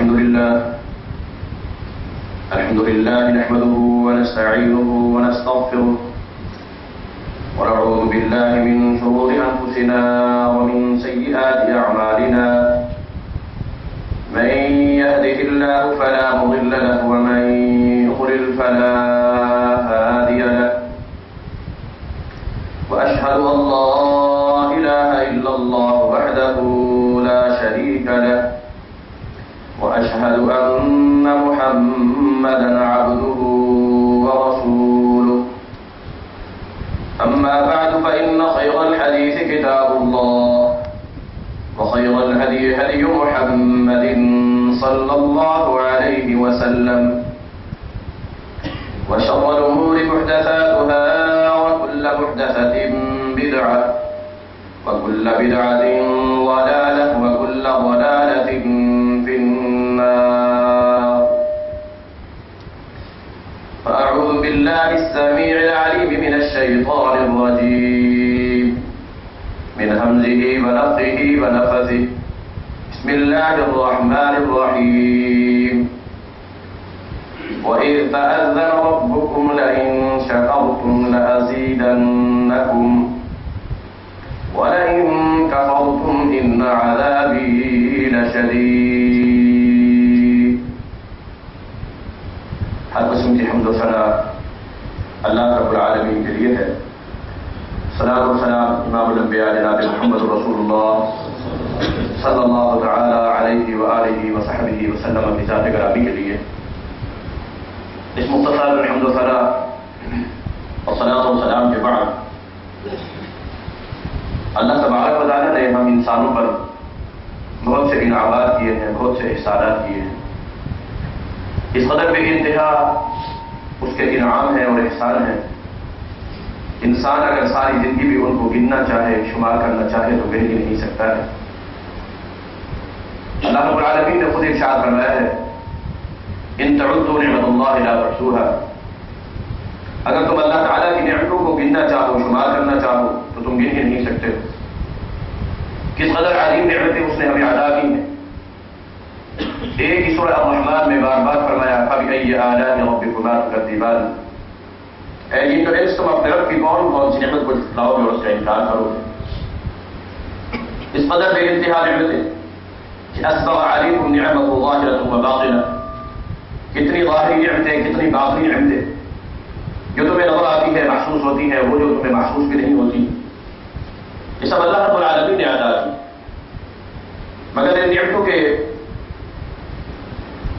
الحمد لله نحمده ونستعينه ونستغفره ونعوذ بالله من شرور أنفسنا ومن سيئات أعمالنا من يهده الله فلا مضل له ومن يضلل فلا هادي له وأشهد أن لا إله إلا الله وحده لا شريك له وأشهد أن محمدا عبده ورسوله أما بعد فإن خير الحديث كتاب الله وخير الهدي هدي محمد صلى الله عليه وسلم وشر الأمور محدثاتها وكل محدثة بدعة وكل بدعة ضلالة وكل ضلالة في النار. فأعوذ بالله السميع العليم من الشيطان الرجيم من همزه ونفخه ونفثه. بسم الله الرحمن الرحيم. وإذ تأذن ربكم لئن شكرتم لأزيدنكم ولئن كفرتم إن عذابي لشديد. ہر قسم کی حمد و ثنا اللہ رب العالمین کے لیے ہے. صلاۃ و سلام امام الانبیاء جناب محمد رسول اللہ صلی اللہ تعالی علیہ وآلہ وصحبہ وسلم کی ذات گرامی کے لیے. اس مختصر حمد و ثنا اور صلاۃ و سلام کے بعد اللہ تبارک و تعالی نے ہم انسانوں پر بہت سے انعامات کیے ہیں، بہت سے احسانات کیے ہیں. اس قدر بے انتہا اس کے انعام ہیں اور احسان ہیں. انسان اگر ساری زندگی بھی ان کو گننا چاہے، شمار کرنا چاہے تو گن ہی نہیں سکتا ہے. اللہ رب العالمین نے خود ارشاد فرمایا ہے ان تعدوا نعمت اللہ لا تحصوها. اگر تم اللہ تعالیٰ کی نعمتوں کو گننا چاہو، شمار کرنا چاہو تو تم گن ہی نہیں سکتے. کس قدر عظیم نعمتیں اس نے ہمیں عطا کی ہیں. ایک ہی سورہ الرحمن میں بار بار فرمایا فَبِأَيِّ آلَاءِ رَبِّكُمَا تُكَذِّبَانِ. اے جن و انس تم اپنے رب کی کون کون سی نعمت کو جھٹلاؤ گے اور اس کا انکار کرو گے. اس قدر بے انتہا نعمتیں کہ أَسْبَغَ عَلَيْكُمْ نِعْمَتُ ظَاهِرَةٌ وَبَاطِنَةٌ. کتنی ظاہری نعمتیں، کتنی باطنی نعمتیں جو تمہیں نظر آتی ہے، محسوس ہوتی ہے، وہ جو تمہیں محسوس بھی نہیں ہوتی. یہ سب اللہ رب العالمین نے عطا کی. مگر ان نعمتوں کے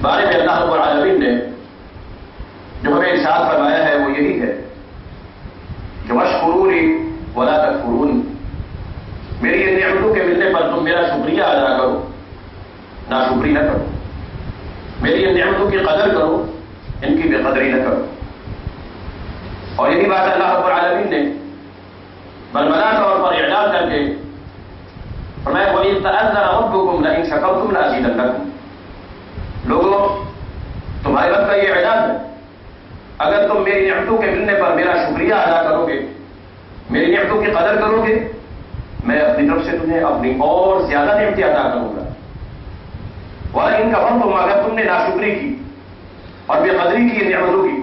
بارے میں اللہ رب العالمین نے جو ہمیں ارشاد فرمایا ہے وہ یہی ہے کہ وَاشْكُرُونِي وَلَا تَكْفُرُونِ. میری ان نعمتوں کے ملنے پر تم میرا شکریہ ادا کرو، ناشکری نہ کرو. میری ان نعمتوں کی قدر کرو، ان کی بے قدری نہ کرو. اور یہی بات اللہ رب العالمین نے برملا طور پر اعلان کر کے فرمایا وَإِذْ تَأَذَّنَ رَبُّكُمْ لَئِن شَكَرْتُمْ لَأَزِيدَنَّكُمْ. لوگوں تمہارے رب کا یہ اعلان ہے اگر تم میری نعمتوں کے ملنے پر میرا شکریہ ادا کرو گے، میری نعمتوں کی قدر کرو گے، میں اپنی طرف سے تمہیں اپنی اور زیادہ نعمتیں عطا کروں گا. وَلَئِن كَفَرْتُمْ. اگر تم نے ناشکری کی اور بے قدری کی ان نعمتوں کی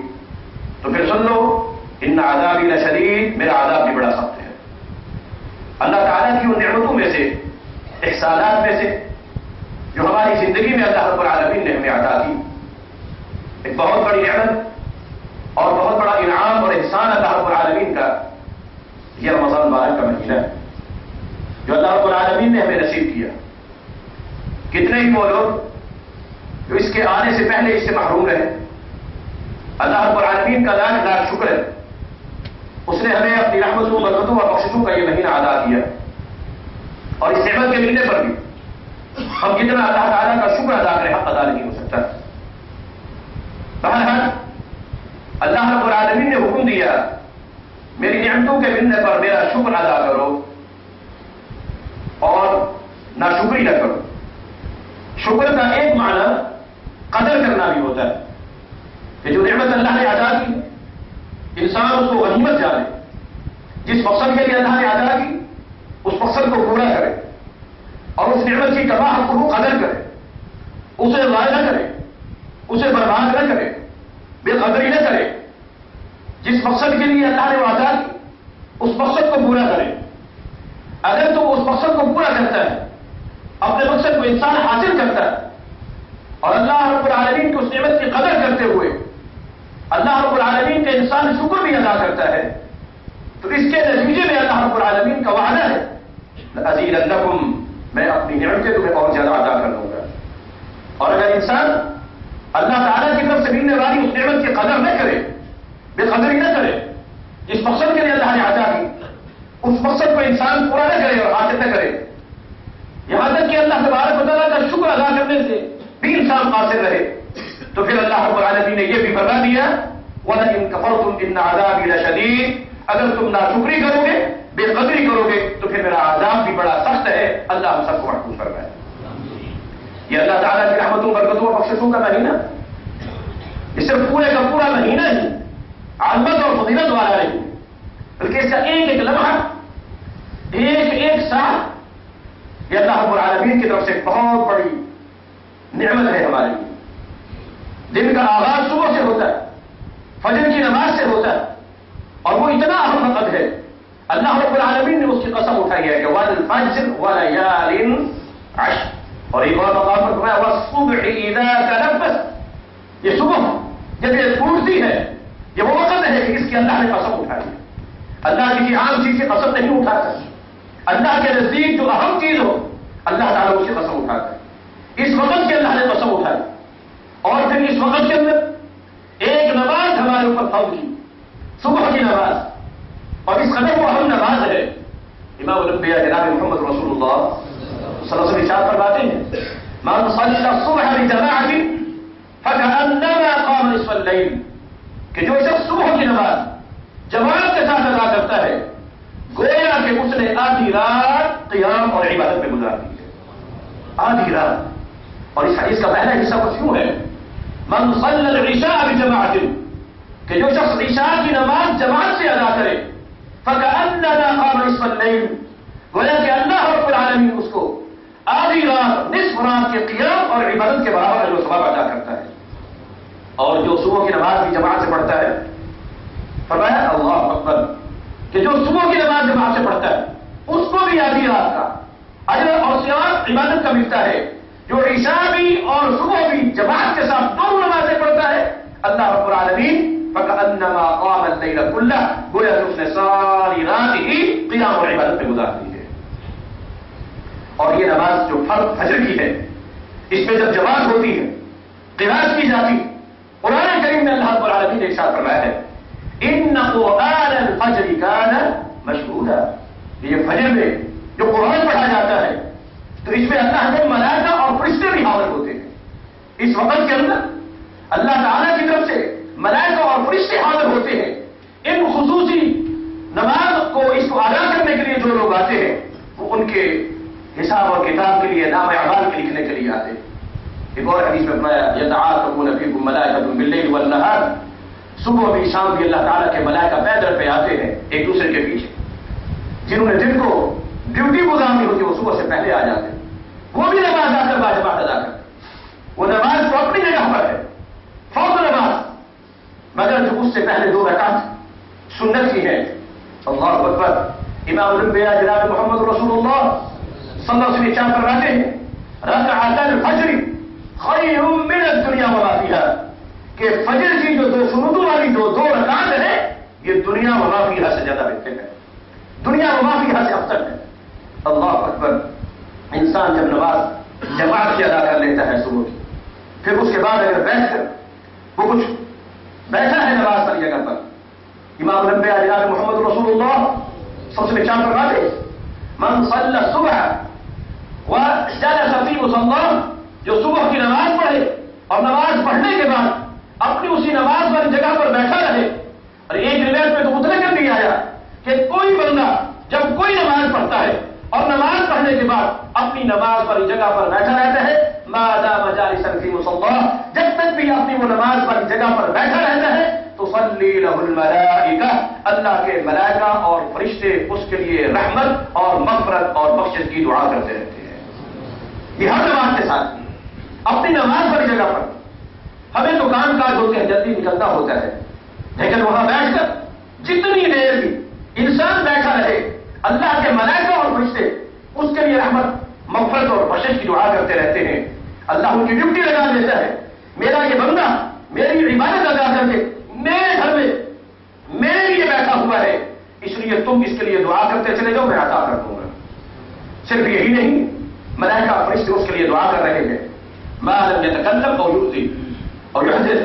تو پھر سن لو ان عذابی لشدید، میرا عذاب بھی بڑا سخت ہے. اللہ تعالیٰ کی ان نعمتوں میں سے، احسانات میں سے جو ہماری زندگی میں اللہ رب العالمین نے ہمیں عطا کی، ایک بہت بڑی نعمت اور بہت بڑا انعام اور احسان اللہ رب العالمین کا یہ رمضان مبارک کا مہینہ ہے جو اللہ رب العالمین نے ہمیں نصیب کیا. کتنے ہی وہ لوگ جو اس کے آنے سے پہلے اس سے محروم رہے. اللہ رب العالمین کا لاکھ لاکھ شکر ہے، اس نے ہمیں اپنی رحمتوں، برکتوں اور بخششوں کا یہ مہینہ عطا کیا. اور اس نعمت کے ملنے پر بھی ہم کتنا اللہ تعالیٰ کا شکر ادا کریں، حق ادا نہیں ہو سکتا. بہرحال اللہ رب العالمین نے حکم دیا میری نعمتوں کے ملنے پر میرا شکر ادا کرو اور ناشکری نہ کرو. شکر کا ایک معنی قدر کرنا بھی ہوتا ہے کہ جو نعمت اللہ نے عطا کی انسان اس کو غنیمت جانے، جس مقصد کے لیے اللہ نے عطا کی اس مقصد کو پورا کرے اور اس نعمت کی کباہت کو قدر کرے، اسے ضائع نہ کرے، اسے برباد نہ کرے، بے قدری نہ کرے. جس مقصد کے لیے اللہ نے وعدہ کی اس مقصد کو پورا کرے. اگر تو اس مقصد کو پورا کرتا ہے، اپنے مقصد کو انسان حاصل کرتا ہے اور اللہ رب العالمین کی اس نعمت کی قدر کرتے ہوئے اللہ رب العالمین کا انسان شکر بھی ادا کرتا ہے، تو اس کے نتیجے میں اللہ رب العالمین کا وعدہ ہے لَأَزِيدَنَّكُمْ، میں اپنی نعمتیں تمہیں اور زیادہ ادا کر دوں گا. اور اگر انسان اللہ تعالیٰ کی طرف سے ملنے والی اس نعمت کی قدر نہ کرے، بے قدری نہ کرے، جس مقصد کے لیے اللہ نے عطا کی اس مقصد کو انسان پورا نہ کرے اور حاصل نہ کرے، یہاں تک کہ اللہ تبارک و تعالیٰ کا شکر ادا کرنے سے بھی انسان قاصر رہے، تو پھر اللہ رب العالمین نے یہ بھی فرما دیا وَلَئِن كَفَرْتُمْ إِنَّ عَذَابِي لَشَدِيدٌ، اگر تم ناشکری کرو گے، بے قدری کرو گے تو پھر میرا عذاب بھی بڑا سخت ہے. اللہ ہم سب کو محفوظ فرمائے. یہ اللہ تعالیٰ کی رحمتوں برکتوں اور بخششوں کا مہینہ، یہ صرف پورے کا پورا مہینہ ہی عظمت اور فضیلت والا نہیں، بلکہ اس کا ایک ایک لمحہ، ایک ایک ساتھ یہ اللہ رب العالمین کی طرف سے بہت بڑی نعمت ہے ہمارے لیے. دن کا آغاز صبح سے ہوتا ہے، فجر کی نماز سے ہوتا ہے، اور وہ اتنا اہم وقت ہے اللہ رب العالمین نے اس کی قسم اٹھائی ہے کہ وَالْفَجْرِ وَلَيَالٍ عَشْرٍ، اور ایک اور مقام پر فرمایا وَالصُّبْحِ إِذَا تَنَفَّسَ. یہ صبح جب یہ پھوٹتی ہے یہ وہ وقت ہے کہ اس کی اللہ نے قسم اٹھائی ہے. اللہ کسی عام چیز کی قسم نہیں اٹھاتا، اللہ کے نزدیک جو اہم چیز ہو اللہ تعالیٰ اس کی قسم اٹھاتا ہے. اس وقت کی اللہ نے قسم اٹھائی، اور پھر اس وقت کے اندر ایک نماز ہمارے اوپر فرض کی، صبح کی نماز، اور اس قدر وہ اہم نماز ہے. امام الانبیاء جناب محمد رسول اللہ صلی اللہ علیہ وسلم ارشاد فرماتے ہیں من صلی الصبح بجماعۃ فکأنما قام نصف الليل، کہ جو شخص صبح کی نماز جماعت کے ساتھ ادا کرتا ہے گویا کہ اس نے آدھی رات قیام اور عبادت میں گزار دی ہے. آدھی رات. اور اس حدیث کا پہلا حصہ کچھ یوں ہے من صلی العشاء بجماعۃ، کہ جو شخص عشاء کی نماز جماعت سے ادا کرے فکأنما قام نصف الليل، گویا کہ اللہ رب العالمین اس کو آدھی رات، نصف رات کے قیام اور عبادت کے برابر جو ثواب ادا کرتا ہے. اور جو صبح کی نماز بھی جماعت سے پڑھتا ہے فرمایا اللہ اکبر، کہ جو صبح کی نماز جماعت سے پڑھتا ہے اس کو بھی آدھی رات کا اجر اور ثواب عبادت کا ملتا ہے. جو عشاء بھی اور صبح بھی جماعت کے ساتھ دونوں نمازیں پڑھتا ہے اللہ رب العالمین فکأنما قام اللیل کلہ، گویا کہ اس نے ساری رات ہی قیام اور عبادت میں گزار دی ہے. اور یہ نماز جو فرض فجر کی ہے اس میں جب جماعت ہوتی ہے قراءت کی جاتی، قرآن کریم میں اللہ رب العالمین نے ارشاد فرمایا ہے ان قرآن الفجر کان مشہودا، یہ فجر میں جو قرآن پڑھا جاتا ہے تو اس میں اللہ کے ملائکہ اور فرشتے بھی حاضر ہوتے ہیں. اس وقت کے اندر اللہ تعالیٰ کی طرف سے ملائکہ اور فرشتے حاضر ہوتے ہیں. ان خصوصی نماز کو اس کو ادا کرنے کے لیے جو لوگ آتے ہیں وہ ان کے حساب اور کتاب کے لیے نام اعمال کے لکھنے کے لیے آتے ہیں. ایک اور حدیث میں فرمایا یتعاقبون فیکم ملائکۃ باللیل والنہار، صبح بھی شام بھی اللہ تعالیٰ کے ملائکہ پیدل پہ آتے ہیں ایک دوسرے کے پیچھے. جنہوں نے دن کو ڈیوٹی گزارنی ہوتی وہ صبح سے پہلے آ جاتے ہیں، وہ بھی نماز آ کر باجماعت ادا کرتے. وہ نماز تو اپنی جگہ پر ہے فرض نماز، مگر جو اس سے پہلے 2 رکعت سنت کی ہے. اللہ اکبر. امام الانبیاء جناب محمد رسول اللہ صلی اللہ علیہ وسلم فرماتے ہیں رکعت الفجر خیر من الدنیا وما فیہا، کہ فجر کی جو 2 سنتوں والی 2 رکعت ہے یہ دنیا وما فیہا سے زیادہ بہتر ہے، دنیا وما فیہا سے افضل ہے. اللہ اکبر. انسان جب نماز جماعت سے ادا کر لیتا ہے صبح کی، پھر اس کے بعد اگر بیٹھ کر وہ کچھ بیٹھا ہے نماز والی جگہ پر، امام الانبیاء جناب محمد رسول اللہ سب سے چار فرماتے من صلی الصبح وجلس فی مصلی، جو صبح کی نماز پڑھے اور نماز پڑھنے کے بعد اپنی اسی نماز والی جگہ پر بیٹھا رہے. اور ایک روایت میں تو اتنے کر نہیں آیا کہ کوئی بندہ جب کوئی نماز پڑھتا ہے اور نماز پڑھنے کے بعد اپنی نماز والی جگہ پر بیٹھا رہتا ہے ما دام جالسا فی مصلی، جب تک بھی اپنی وہ نماز والی جگہ پر بیٹھا رہتا ہے تصلی لہ الملائکہ، اللہ کے ملائکہ اور فرشتے اس کے لیے رحمت اور مغفرت اور بخشش کی دعا کرتے رہتے ہیں. یہ ہر نماز کے ساتھ اپنی نماز جگہ پر ہمیں تو کام کاج ہوتے ہیں، جلدی نکلنا ہوتا ہے، لیکن وہاں بیٹھ کر جتنی دیر بھی انسان بیٹھا رہے، اللہ کے ملائکہ اور فرشتے اس کے لیے رحمت مغفرت اور بخشش کی دعا کرتے رہتے ہیں۔ اللہ ان کی ڈیوٹی لگا دیتا ہے، میرا یہ بندہ میری عبادت ادا کر کے میرے گھر میں میرے لیے بیٹھا ہوا ہے، اس لیے تم اس کے لیے دعا کرتے چلے جاؤ، میں عطا کر دوں گا۔ صرف یہی نہیں، ملائکہ فرشتے اس کے لیے دعا کر رہے ہیں، ما لم يتکلم او یؤذی اور یحدث،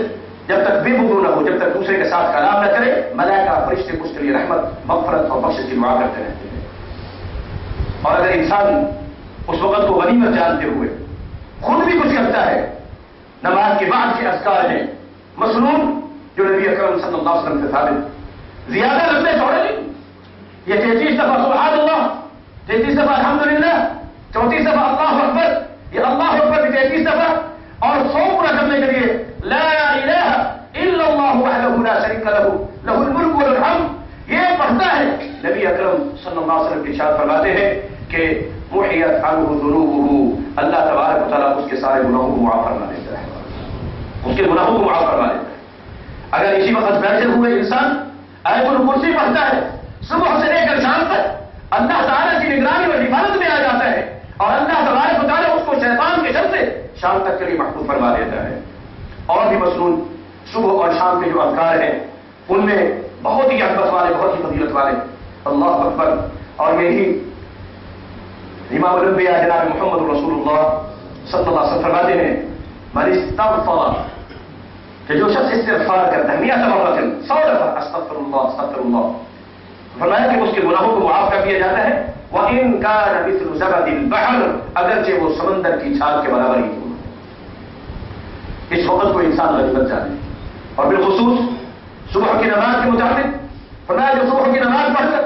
جب تک بے وضو نہ ہو، جب تک دوسرے کے ساتھ کلام نہ کرے، ملائکہ فرشتے اس کے لیے رحمت مغفرت اور بخشش کی دعا کرتے رہتے ہیں۔ اور اگر انسان اس وقت کو غنیمت جانتے ہوئے خود بھی کچھ کرتا ہے، نماز کے بعد کے اذکار ہیں مسنون جو نبی اکرم صلی اللہ علیہ وسلم سے ثابت، زیادہ لمبے چوڑے نہیں، یہ 33 دفعہ سبحان اللہ، 33 دفعہ الحمدللہ، 34 دفعہ اللہ اکبر، یہ اللہ اکبر بھی 33 دفعہ، اور 100 پورا کرنے کے لیے لا الہ الا اللہ وحدہ لا شریک لہ لہ الملک وله الحمد، یہ پڑھتا ہے۔ نبی اکرم صلی اللہ علیہ وسلم کی ارشاد فرماتے ہیں کہ محیت عنہ ذنوبہ، اللہ تبارک و تعالیٰ اس کے سارے گناہوں کو معاف فرما دیتا ہے، اس کے گناہوں کو معاف فرما دیتا ہے۔ اگر اسی وقت بیٹھے ہوئے انسان آیت الکرسی پڑھتا ہے، صبح سے لے کر شام تک اللہ تعالیٰ کی نگرانی اور حفاظت میں آ جاتا ہے، اور اللہ تبارک و تعالیٰ اس کو شیطان کے شر سے شام تک کے لیے محفوظ فرما دیتا ہے۔ اور بھی مسنون صبح اور شام کے جو اذکار ہیں ان میں بہت ہی عظمت والے، بہت ہی فضیلت والے اللہ اکبر، اور یہی امام الانبیاء جناب محمد رسول اللہ صلی اللہ علیہ وسلم فرماتے ہیں من استغفر، کہ جو شخص استغفار کرتا ہے 100 مرۃ 100 دفعہ استغفر اللہ استغفر اللہ، فرمایا کہ اس کے گناہوں کو معاف کر دیا جاتا ہے، وَإِن كَانَ مِثْلُ زَبَدِ الْبَحْرِ، اگرچہ وہ سمندر کی چھال کے برابر ہی کیوں۔ اس وقت کو انسان غنیمت جانے، اور بالخصوص صبح کی نماز کے متعلق فرمایا جو صبح کی نماز پڑھ کر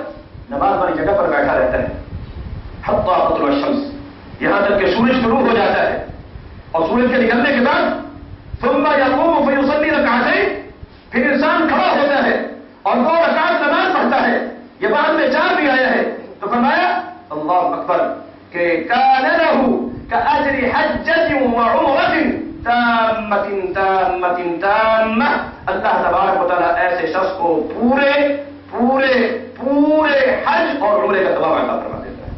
نماز والی جگہ پر بیٹھا رہتا ہے حتی تطلع الشمس، یہاں تک کہ سورج شروع ہو جاتا ہے، اور سورج کے نکلنے کے بعد ثم يقوم فيصلي ركعتين، پھر انسان کھڑا ہوتا ہے اور 2 رکعت نماز پڑھتا ہے، یہ بعد میں 4 بھی آیا ہے، تو فرمایا اللہ اکبر کہ كان له كأجر حجة وعمرة تامة تامة تامة، اللہ تبارک و تعالیٰ ایسے شخص کو پورے پورے پورے حج اور عمرے کا ثواب عطا فرما دیتا ہے،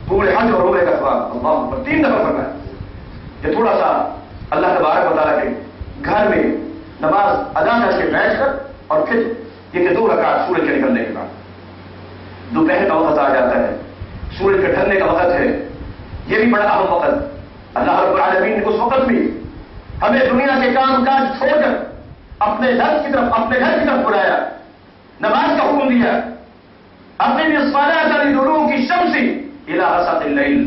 پورے حج اور عمرے کا ثواب اللہ اکبر 3 دفعہ فرمایا۔ یہ تھوڑا سا اللہ تبارک و تعالیٰ کے گھر میں نماز ادا کر کے بیٹھ کر، اور پھر یہ کہ 2 رکعت سورج کے نکلنے کے بعد، دوپہر کا وقت آ جاتا ہے، سورج کے ڈھلنے کا وقت ہے، یہ بھی بڑا اہم وقت، اللہ رب العالمین نے اس وقت بھی ہمیں دنیا کے کام کاج چھوڑ کر اپنے گھر کی طرف بلایا، نماز کا حکم دیا، اپنے الصلاۃ لدلوک الشمس الی غسق اللیل،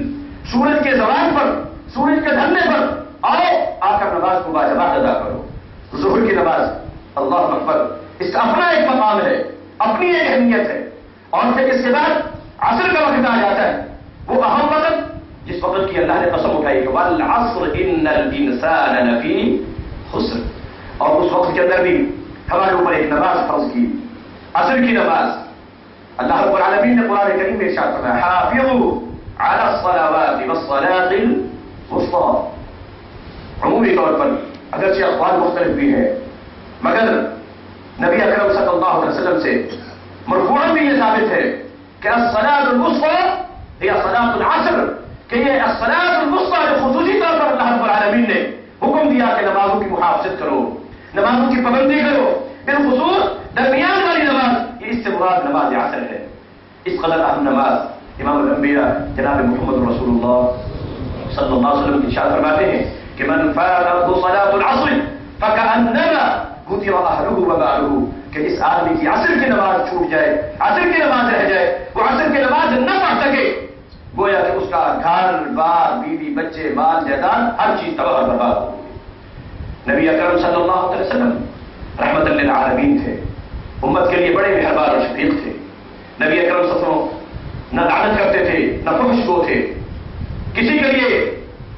سورج کے زوال پر، سورج کے ڈھلنے پر آؤ، آ کر نماز کو باجماعت ادا کرو۔ ظہر کی نماز اللہ اکبر، اس کا اپنا ایک مقام ہے، اپنی ایک اہمیت ہے، اور پھر اس کے بعد عصر کا وقت آ جاتا ہے، وہ اہم وقت جس وقت کی اللہ نے قسم اٹھائی کہ والعصر ان الانسان لفی خسر، اور اس وقت کے اندر بھی ہمارے اوپر ایک نماز فرض کی، عصر کی نماز۔ اللہ رب العالمین نے قرآن کریم میں ارشاد فرمایا حافظوا علی الصلوات والصلاۃ الوسطی، عمومی طور پر اگرچہ اقوال مختلف بھی ہیں، مگر نبی اکرم صلی اللہ علیہ وسلم سے مرفوعاً بھی یہ ثابت ہے کہ الصلاۃ الوسطی ہی صلاۃ العصر، کہ یہ الصلاۃ الوسطی جو خصوصی طور پر اللہ رب العالمین نے حکم دیا کہ نمازوں کی محافظت کرو، نمازوں کی پابندی کرو، بالخصوص درمیان والی نماز، یہ اس سے مراد نماز عصر ہے۔ اس قدر اہم نماز امام الانبیاء جناب محمد رسول اللہ صلی اللہ علیہ وسلم ارشاد فرماتے ہیں کہ من فاتته صلاۃ العصر فكأنما قتل اهله وماله، کہ اس آدمی کی عصر کی نماز چھوٹ جائے، عصر کی نماز رہ جائے، وہ عصر کی نماز نہ پڑھ سکے، گویا کہ اس کا گھر بار بیوی بچے مال جائیداد ہر چیز تباہ و برباد ہو گئی۔ نبی اکرم صلی اللہ علیہ وسلم رحمت للعالمین تھے، امت کے لیے بڑے مہربان اور شفیق تھے۔ نبی اکرم صلی اللہ علیہ وسلم نہ لعنت کرتے تھے نہ فحش گو تھے، کسی کے لیے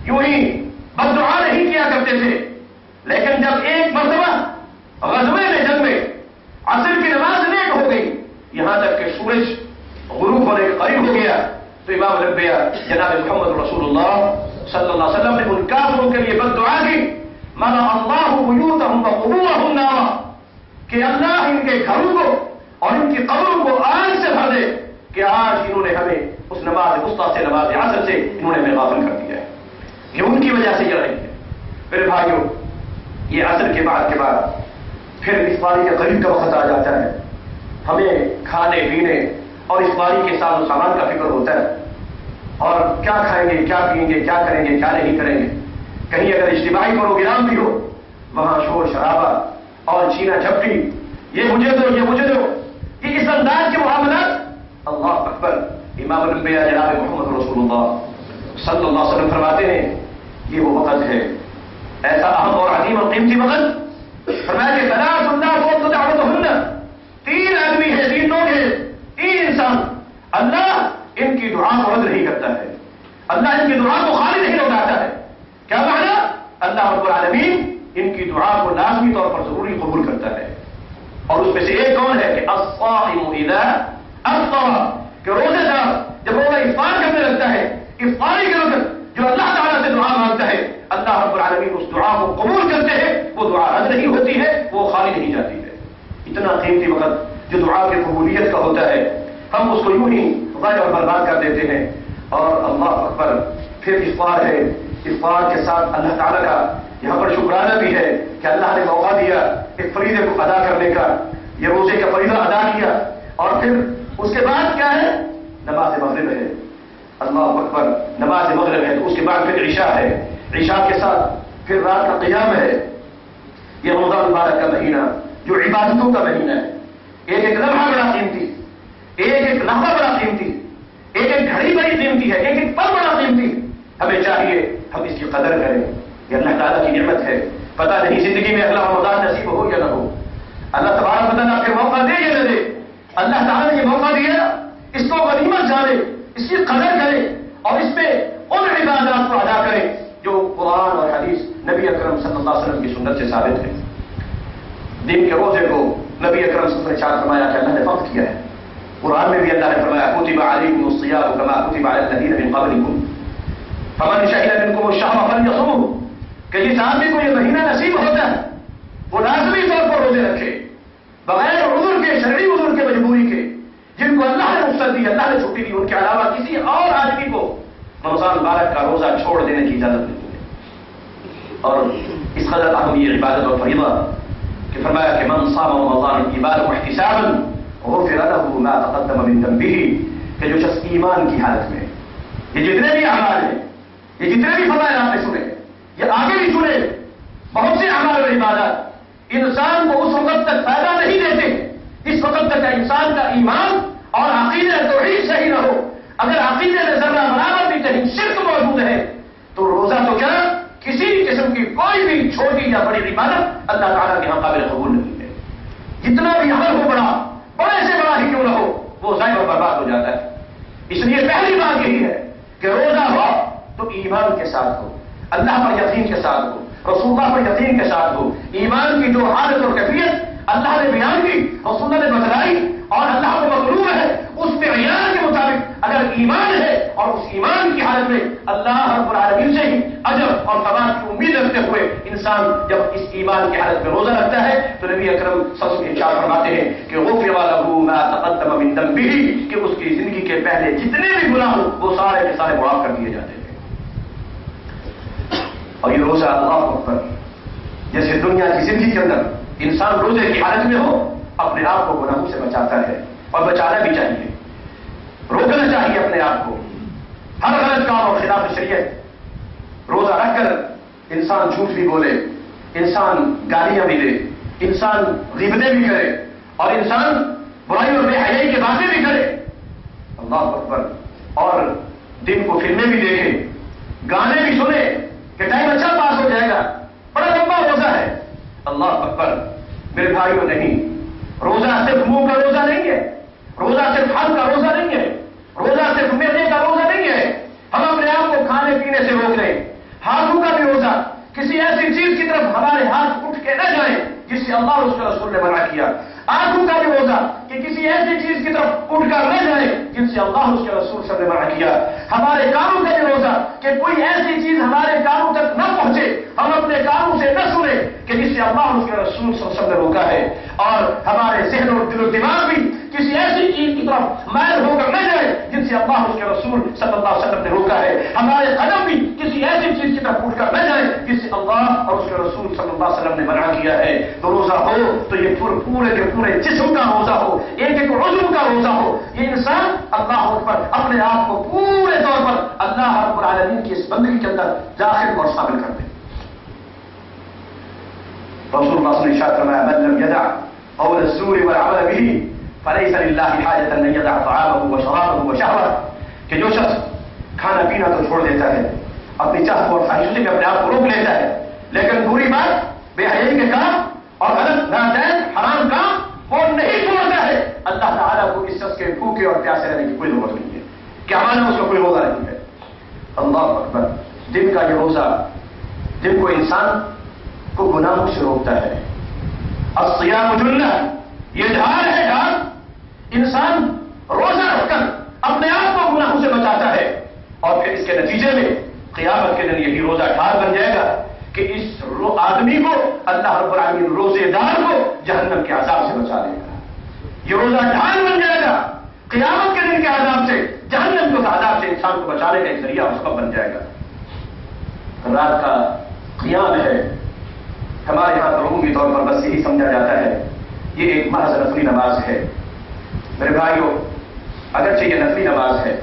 یوں ہی بد دعا نہیں کیا کرتے تھے، لیکن جب ایک مرتبہ غزوے میں جنگ میں عصر کی نماز لیٹ ہو گئی، یہاں تک کہ سورج غروب ہونے کے قریب ہو گیا، تو امام الانبیاء جناب محمد رسول اللہ صلی اللہ علیہ وسلم نے ان کافروں کے لیے بد دعا کی، مَلَأَ اللَّهُ بُيُوتَهُمْ وَقُبُورَهُمْ نَارًا، کہ اللہ ان کے گھروں کو اور ان کی قبروں کو آگ سے بھر دے کہ آج انہوں نے ہمیں اس نماز وسطیٰ سے، نماز عصر سے انہوں نے ہمیں غافل کر دیا ہے، یہ ان کی وجہ سے یہ رہی ہے۔ میرے بھائیوں، یہ عصر کے بعد پھر افطاری کے قریب کا وقت آ جاتا ہے، ہمیں کھانے پینے اور افطاری کے ساز و سامان کا فکر ہوتا ہے، اور کیا کھائیں گے، کیا پئیں گے، کیا کریں گے، کیا نہیں کریں گے۔ کہیں اگر اجتماعی پروگرام بھی ہو، وہاں شور شرابہ اور چھینا جھپٹی، یہ مجھے دو، یہ مجھے دو، یہ اس انداز کے معاملات، اللہ اکبر۔ امام الانبیاء جناب محمد رسول اللہ صلی اللہ علیہ وسلم فرماتے ہیں یہ وہ وقت ہے، ایسا اہم اور عظیم اور قیمتی وقت، فرمایا کہ ثلاث الناس دعوتهن، تین آدمی ہیں، تین لوگ ہیں، تین انسان، اللہ ان کی دعا کو رد نہیں کرتا ہے، اللہ ان کی دعا کو خالی نہیں لوٹاتا ہے۔ کیا معنی؟ اللہ رب العالمین ان کی دعا کو لازمی طور پر ضروری قبول کرتا ہے، اور اس میں سے ایک کون ہے کہ الصائم اذا افطر، کہ روزے دار جب روزہ افطار کرنے لگتا ہے، افطاری کے وقت جو اللہ تعالیٰ سے دعا مانگتا ہے، اللہ رب العالمین اس دعا کو قبول کرتے ہیں، وہ دعا رد نہیں ہوتی ہے، وہ خالی نہیں جاتی ہے۔ اتنا قیمتی وقت جو دعا کی قبولیت کا ہوتا ہے، ہم اس کو یوں ہی ضائع اور برباد کر دیتے ہیں۔ اور اللہ اکبر، پھر افطار ہے، افطار کے ساتھ اللہ تعالیٰ کا یہاں پر شکرانہ بھی ہے کہ اللہ نے موقع دیا ایک فریضے کو ادا کرنے کا، یہ روزے کا فریضہ ادا کیا، اور پھر اس کے بعد کیا ہے؟ نماز مغرب ہے، اللہ اکبر، نماز مغرب ہے، تو اس کے بعد پھر عشاء ہے، عشاء کے ساتھ پھر رات کا قیام ہے۔ یہ رمضان مبارک کا مہینہ جو عبادتوں کا مہینہ ہے، ایک ایک لمحہ بڑا قیمتی، ایک ایک لمحہ بڑا قیمتی، ایک ایک گھڑی بڑی قیمتی ہے، ایک ایک پل بڑا قیمتی۔ ہمیں چاہیے ہم اس کی قدر کریں، یہ اللہ تعالیٰ کی نعمت ہے، پتہ نہیں زندگی میں اگلا رمضان نصیب ہو یا نہ ہو، اللہ تبارک و تعالیٰ آپ کے موقع دے یا نہ دے، اللہ تعالیٰ نے یہ موقع دیا، اس کو غنیمت جانے، اس کی قدر کرے، اور اس پہ ان عبادات کو ادا کرے جو قرآن اور حدیث نبی اکرم صلی اللہ علیہ وسلم کی سنت سے ثابت ہے۔ دن کے روزے کو نبی اکرم صلی اللہ علیہ وسلم نے چار فرمایا کہ اللہ نے فرض کیا ہے، قرآن میں بھی اللہ نے فرمایا کتب علیکم الصیام کما کتب علی الذین من قبلکم فمن شہد منکم الشہر فلیصمہ، کہ جس آدمی کو یہ مہینہ نصیب ہوتا ہے وہ لازمی طور پر روزے رکھے، بغیر عذر کے، شرعی عذر کے، مجبوری کے، جن کو اللہ نے رخصت دی، اللہ نے چھٹی دی، ان کے علاوہ کسی اور آدمی کو رمضان مبارک کا روزہ چھوڑ دینے کی اجازت نہیں ہے۔ اور اس قدر اہم یہ عبادت اور فریضہ کہ فرمایا کہ من صام رمضان ایمانا واحتسابا غفر له ما تقدم من ذنبه، کہ جو شخص ایمان کی حالت میں، یہ جتنے بھی اعمال ہیں، یہ جتنے بھی فضائل آپ نے سنے، یہ آگے بھی سنے، بہت سے اعمال اور عبادات انسان کو اس وقت تک فائدہ نہیں دیتے اس وقت تک انسان کا ایمان اور عقیدہ توحید صحیح نہ ہو۔ اگر عقیدے میں ذرہ برابر بھی کہیں شرک موجود ہے تو روزہ تو کیا، کسی قسم کی کوئی بھی چھوٹی یا بڑی عبادت اللہ تعالیٰ کے یہاں قابل قبول نہیں ہے، جتنا بھی عمل ہو بڑے سے بڑا ہی کیوں نہ ہو، وہ ضائع اور برباد ہو جاتا ہے۔ اس لیے پہلی بات یہی ہے کہ روزہ ہو تو ایمان کے ساتھ ہو، اللہ پر یقین کے ساتھ ہو، رسول اللہ پر یقین کے ساتھ ہو، ایمان کی جو حالت اور کیفیت اللہ نے بیان کی، رسول اللہ نے بتلائی اور اللہ کو مطلوب ہے، اس معیار کے مطابق اگر ایمان ہے اور اس ایمان کی حالت میں اللہ رب العالمین سے ہی اجر اور ثواب کی امید رکھتے ہوئے انسان جب اس ایمان کی حالت میں روزہ رکھتا ہے تو نبی اکرم صلی اللہ علیہ وسلم ارشاد فرماتے ہیں کہ غفر له ما تقدم من ذنبه، کہ اس کی زندگی کے پہلے جتنے بھی گناہ ہوں وہ سارے کے سارے معاف کر دیے جاتے ہیں۔ اور یہ روزہ اللہ اکبر، جیسے دنیا کی زندگی کے اندر انسان روزے کی حالت میں ہو اپنے آپ کو گناہوں سے بچاتا ہے، اور بچانا بھی چاہیے، روکنا چاہیے اپنے آپ کو ہر غلط کام اور خلاف شریعت۔ روزہ رکھ کر انسان جھوٹ بھی بولے، انسان گالیاں بھی دے، انسان غیبتیں بھی کرے، اور انسان برائی اور بے حیائی کی باتیں بھی کرے، اللہ اکبر، اور دن کو فلمیں بھی دیکھے، گانے بھی سنے کہ ٹائم اچھا پاس ہو جائے گا، بڑا لمبا روزہ ہے، اللہ اکبر۔ میرے بھائیوں، نہیں، روزہ صرف منہ کا روزہ نہیں ہے، روزہ صرف ہاتھ کا روزہ نہیں ہے، روزہ صرف میدے کا روزہ نہیں ہے۔ ہم اپنے آپ کو کھانے پینے سے روک لیں، ہاتھوں کا بھی روزہ، کسی ایسی چیز کی طرف ہمارے ہاتھ اٹھ کے نہ جائیں جس سے اللہ اور اس کے رسول نے منع کیا۔ آنکھوں کا بھی روزہ کہ کسی ایسی چیز کی طرف اٹھ کر نہ جائے جن سے اللہ اس کے رسول صلی اللہ علیہ وسلم نے منع کیا. ہمارے کانوں کا بھی روزہ کہ کوئی ایسی چیز ہمارے کانوں تک نہ پہنچے، ہم اپنے کانوں سے نہ سنیں کہ جس سے اللہ اس کے رسول صلی اللہ علیہ وسلم نے روکا ہے. اور ہمارے ذہن اور دل و دماغ بھی کسی ایسی چیز کی طرف مائل ہو کر نہ جائے جن سے اللہ اس کے رسول صلی اللہ علیہ وسلم نے روکا ہے. ہمارے قدم بھی کسی ایسی چیز کی طرف اٹھ کر نہ جائے جس سے اللہ اور اس کے رسول صلی اللہ علیہ وسلم نے منع کیا ہے. تو روزہ ہو تو یہ پورے کے پورے جسم کا روزہ ہو، ایک ایک عضو کا روزہ ہو. یہ انسان اللہ پر اپنے آپ کو پورے طور پر اللہ رب العالمین کی اس بندگی کے اندر داخل اور شامل کر دے. رسول اللہ صلی اللہ علیہ وسلم نے ارشاد فرمایا من لم يدع قول الزور والعمل به فليس لله حاجة ان يدع طعامه وشرابه وشهوته کہ جو شخص کھانا پینا تو چھوڑ دیتا ہے، اپنی چاہت اور خواہشوں سے اپنے آپ کو روک لیتا ہے، لیکن بری بات بے حیائی کے کام اور غلط ناجائز حرام کام وہ نہیں چھوڑتا ہے، اللہ تعالیٰ کو اس شخص کے بھوکے اور پیاسے رہنے کی کوئی ضرورت نہیں ہے. کیا معنی اس کا کوئی روزہ نہیں ہے. اللہ اکبر. دن کا یہ روزہ جن کو انسان کو گناہوں سے روکتا ہے. الصیام جنہ، یہ ڈھال ہے، ڈھال. انسان روزہ رکھ کر اپنے آپ کو گناہوں سے بچاتا ہے اور پھر اس کے نتیجے میں قیامت کے دن یہی روزہ ڈھال بن جائے گا کہ اس آدمی کو اللہ رب العالمین روزے دار کو جہنم کے عذاب سے بچا لے گا. یہ روزہ ڈھال بن جائے گا قیامت کے دن کے عذاب سے، جہنم کے عذاب سے انسان کو بچانے کا ایک ذریعہ اس کا بن جائے گا. رات کا قیام ہے ہمارے یہاں عمومی طور پر بس یہی سمجھا جاتا ہے یہ ایک محض نفلی نماز ہے. میرے بھائیوں، اگرچہ یہ نفلی نماز ہے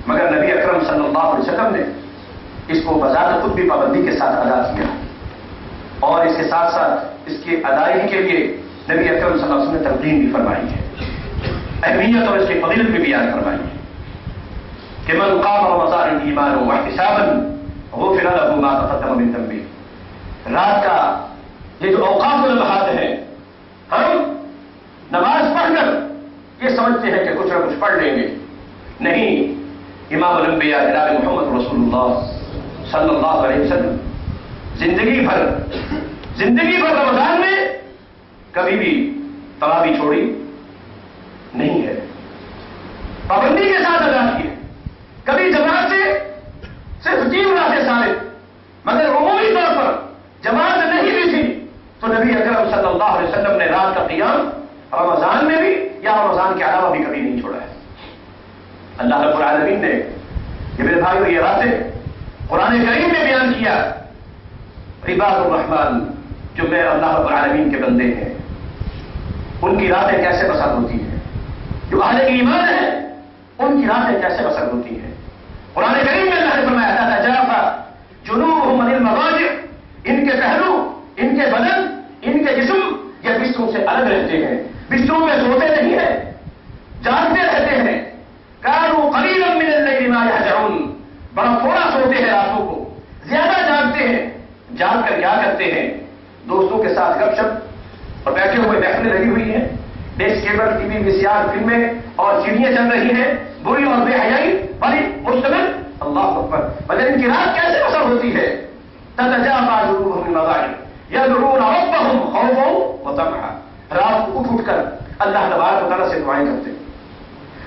مگر نبی اکرم صلی اللہ علیہ وسلم نے اس کو بذات خود بھی پابندی کے ساتھ ادا کیا اور اس کے ساتھ ساتھ اس کی ادائیگی کے لیے نبی اکرم صلی اللہ علیہ وسلم نے تلقین بھی فرمائی ہے، اہمیت اور اس کی فضیلت بھی بیان فرمائی ہے کہ من قام رمضان ایمانا واحتسابا غفر له ما تقدم من ذنبه. رات کا یہ جو اوقات و لمحات ہیں، ہم نماز پڑھ کر یہ سمجھتے ہیں کہ کچھ نہ کچھ پڑھ لیں گے. نہیں، امام الانبیاء جناب محمد رسول اللہ صلی اللہ علیہ وسلم زندگی بھر رمضان میں کبھی بھی تراویح چھوڑی نہیں ہے، پابندی کے ساتھ ادا کی ہے. کبھی جماعت سے صرف 3 راتیں ثابت، مگر عمومی طور پر جماعت نہیں بھی تھی تو نبی اکرم صلی اللہ علیہ وسلم نے رات کا قیام رمضان میں بھی یا رمضان کے علاوہ بھی کبھی نہیں چھوڑا ہے. اللہ رب العالمین نے یہ میرے بھائیوں یہ راتیں قرآن کریم میں بیان کیا. عباد الرحمن جو میں اللہ رب العالمین کے بندے ہیں ان کی راتیں کیسے بسر ہوتی ہیں، جو اہل ایمان ہیں ان کی راتیں کیسے بسر ہوتی ہیں. قرآن کریم میں اللہ نے فرمایا تتجافى جنوبهم عن المضاجع، ان کے پہلو، ان کے بدن، ان کے جسم یہ بستروں سے الگ رہتے ہیں، بستروں میں سوتے نہیں ہیں، جاگتے رہتے ہیں. كانوا قليلا من الليل ما يهجعون، بڑا تھوڑا سوتے ہیں راتوں کو، زیادہ جاگتے ہیں. جاگ کر کیا کرتے ہیں؟ دوستوں کے ساتھ گپ شپ اور بیٹھے ہوئے محفلیں لگی ہوئی ہیں، ڈیش کیبل ٹی وی ویسیآر فلمیں اور سیڑھیاں چل رہی ہیں، بری اور بے حیائی بڑی مشتمل. اللہ اکبر. مگر ان کی رات کیسے بسر ہوتی ہے؟ تتجافى جنوبهم عن المضاجع يدعون ربهم خوفا وطمعا. رات کو اٹھ کر اللہ تبارک و تعالیٰ سے دعائیں کرتے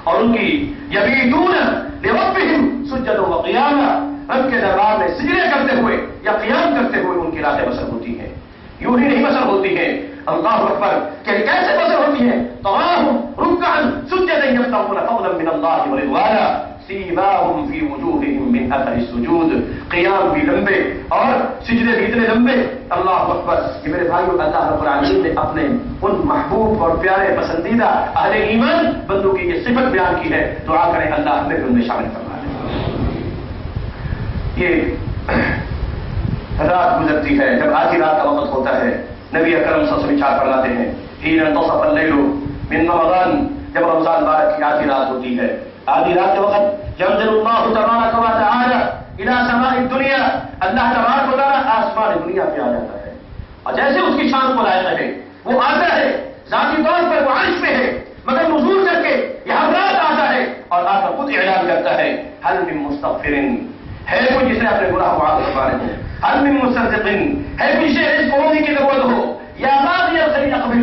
اور ان کی یبیتون لربهم سجدا وقیاما، رب کے دربار میں سجدے کرتے ہوئے یا قیام کرتے ہوئے ان کی راتیں بسر ہوتی ہیں. یوں ہی نہیں بسر ہوتی ہیں. اللہ اکبر. کہ کیسے بسر ہوتی ہیں؟ تراهم ركعا سجدا يبتغون فضلا من الله ورضوانا سیماهم فی وجوہهم من اثر السجود. قیام بھی لمبے اور سجدے بھی اتنے لمبے. اللہ اکبر. یہ میرے بھائیوں اللہ رب العالمین نے اپنے ان محبوب اور پیارے پسندیدہ اہل ایمان بندوں کی یہ صفت بیان کی ہے. دعا کریں اللہ ہمیں بھی ان میں شامل فرما دے. یہ رات گزرتی ہے، جب آدھی رات کا وقت ہوتا ہے نبی اکرم صلی اللہ علیہ وسلم ارشاد فرماتے ہیں حین انتصف اللیل من رمضان، جب رمضان مبارک کی آدھی رات ہوتی ہے، آدھی رات کے وقت ينزل اللہ تبارک و تعالی الى سماء الدنیا، اللہ تبارک و تعالی آسمان دنیا پہ آ جاتا ہے اور جیسے اس کی شان کو لائق ہے وہ آتا ہے. ذاتی طور پر وہ عرش پہ ہے مگر نزول کر کے یہاں رات آتا ہے اور آ کر خود اعلان کرتا ہے هل من مستغفر، ہے کوئی جس نے اپنے گناہ معاف کروانے ہو، هل من مصدق، ہے کوئی شے اس کو رونے کی ضرورت ہو، یا باغی الخير اقبل،